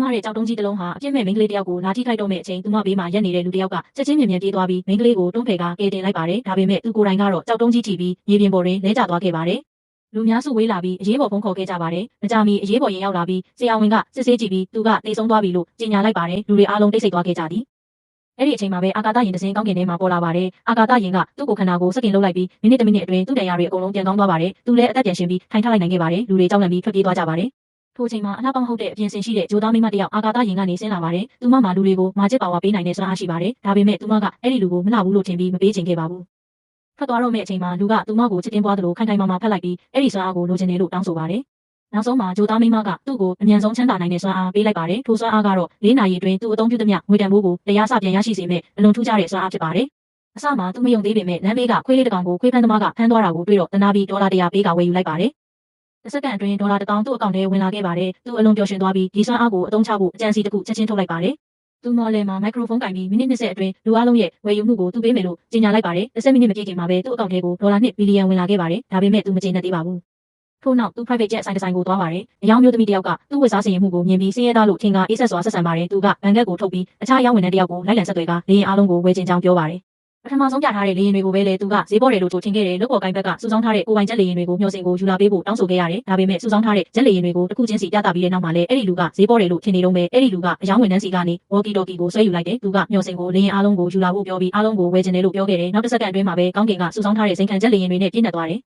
မရဲ့ကြောက်တုံးကြီးတစ်လုံးဟာအပြစ်မဲ့မိန်းကလေးတစ်ယောက်ကိုလာထိခိုက်တော့မဲ့အချိန်သူမဘေးမှာရက်နေတဲ့လူတစ်ယောက်ကချက်ချင်းမြင်ပြေးသွားပြီးမိန်းကလေးကိုတွန်းဖယ်ကကယ်တင်လိုက်ပါတယ်။ဒါပေမဲ့သူကိုယ်တိုင်ကတော့ကြောက်တုံးကြီးထိပြီးမြေပြင်ပေါ်တွင်လဲကျသွားခဲ့ပါတယ်။လူများစုဝေးလာပြီးအရေးပေါ်ဖုန်းခေါ်ခဲ့ကြပါတယ်။မကြာမီအရေးပေါ်ရင်ရောက်လာပြီးဆရာဝန်ကစစ်ဆေးကြည့်ပြီးသူကတေဆုံးသွားပြီလို့ကြေညာလိုက်ပါတယ်။လူတွေအားလုံးတိတ်ဆိတ်သွားခဲ့ကြသည်။အဲ့ဒီအချိန်မှာပဲအာကာသယာဉ်တစ်စင်းကောင်းကင်ထဲမှာပေါ်လာပါတယ်။အာကာသယာဉ်ကသူ့ကိုခန္ဓာကိုစကင်လှုပ်လိုက်ပြီးမိနစ်တစ်မိနစ်အတွင်းသူ့တရားတွေအကုန်လုံးပြန်ကောင်းသွားပါတယ်။သူလည်းအသက်ပြန်ရှင်ပြီးထိုင်ထလိုက်နိုင်ခဲ့ပါတယ်။လူတွေကြောက်လန့်ပြီးထွက်ပြေးသွားကြပါတယ်။ထိုအချိန်မှာအလှပေါင်းဟုတ်တဲ့အပြင်ဆင်ရှိတဲ့ဂျိုသားမိမတစ်ယောက်အာကာသယာဉ်ကနေဆင်းလာပါတယ်။သူမမှာလူတွေကိုမာချစ်ပါဝါပေးနိုင်တဲ့စွမ်းအားရှိပါတယ်။ဒါပေမဲ့သူမကအဲ့ဒီလူကိုမလှဘူးလို့ထင်ပြီးမပေးချင်ခဲ့ပါဘူး။ထွက်သွားတော့မယ့်အချိန်မှာလူကသူမကိုချစ်တင်ပွားသလိုခိုင်ခိုင်မာမာဖက်လိုက်ပြီးအဲ့ဒီစွမ်းအားကိုလိုချင်တယ်လို့တောင်းဆိုပါတယ်။နောက်ဆုံးမှာဂျိုသားမိမကသူ့ကိုအမြန်ဆုံးချမ်းသာနိုင်တဲ့စွမ်းအားပေးလိုက်ပါတယ်။ထိုစွမ်းအားကတော့၄နာရီအတွင်းသူအသုံးပြုသမျှငွေတန်ဖိုးကိုတရားစပြန်ရရှိစေမယ့်အလွန်ထူးခြားတဲ့စွမ်းအားဖြစ်ပါတယ်။အစမှာသူမယုံသေးပေမဲ့လမ်းဘေးကခွေးလေးတစ်ကောင်ကိုခွေးဖမ်းသမားကဖမ်းသွားတာကိုတွေ့တော့တနာပြီးဒေါ်လာ100ပေးကဝယ်ယူလိုက်ပါတယ်။တစ်စက္ကန့်အတွင်းဒေါ်လာ1000သူ့အကောင့်ထဲဝင်လာခဲ့ပါတယ်။သူအလွန်ပျော်ရွှင်သွားပြီးဒီစွမ်းအားကိုအသုံးချဖို့အကြံစီတစ်ခုချက်ချင်းထုတ်လိုက်ပါတယ်။သူမော်လယ်မှာမိုက်ခရိုဖုန်းကင်ပြီးမိနစ်20အတွင်းလူအလုံးရဲ့ဝယ်ယူမှုကိုသူပေးမယ်လို့ကြေညာလိုက်ပါတယ်။10မိနစ်မပြည့်ခင်မှာပဲသူ့အကောင့်ထဲကိုဒေါ်လာ2ဘီလီယံဝင်လာခဲ့ပါတယ်။ဒါပေမဲ့သူမကျေနပ်သေးပါဘူး။ထို့နောက်သူ private jet ဆိုင်တစ်ဆိုင်ကိုသွားပါတယ်။အယောင်မျိုးသမီးတစ်ယောက်ကသူ့ဝတ်စားစင်ရမှုကိုမြင်ပြီးစင်းရဲသားလို့ထင်ကအေးဆက်စွာဆက်ဆံပါတယ်။သူကဘန်ကက်ကိုထုတ်ပြီးအခြားအယောင်ဝန်ထမ်းတစ်ယောက်ကိုလိုက်လံဆက်သွယ်ကလေယာဉ်အားလုံးကိုဝယ်ချင်ကြောင်းပြောပါတယ်။ပထမဆုံးပြထားတဲ့လေယာဉ်တွေကိုပဲလေသူကဈေးပေါ်တယ်လို့ကြိုထင်ခဲ့တယ်လို့ပေါ်ကိုင်ဘက်ကစုဆောင်းထားတဲ့ကိုပိုင်ဂျက်လေယာဉ်တွေကိုမျှော်စင်ကိုယူလာပေးဖို့တောင်းဆိုခဲ့ရတယ်။ဒါပေမဲ့စုဆောင်းထားတဲ့ဂျက်လေယာဉ်တွေကိုတစ်ခုချင်းစီပြသပြီးတဲ့နောက်မှာလည်းအဲ့ဒီလူကဈေးပေါ်တယ်လို့ထင်နေတော့မယ်။အဲ့ဒီလူကအယောင်ဝန်ထမ်းစီကနေဝေါ်ကီတိုကီကိုဆွဲယူလိုက်တယ်။သူကမျှော်စင်ကိုလေယာဉ်အားလုံးကိုယူလာဖို့ပြောပြီးအားလုံးကိုဝယ်ချင်တယ်လို့ပြောခဲ့တယ်။နောက်တစ်စက္ကန့်အတွင်းမှာပဲကောင်းကင်ကစုဆောင်းထားတဲ့စိန်ခံဂျက်လေယာဉ်တွေနဲ့ပြည့်နှက်သွားတယ်။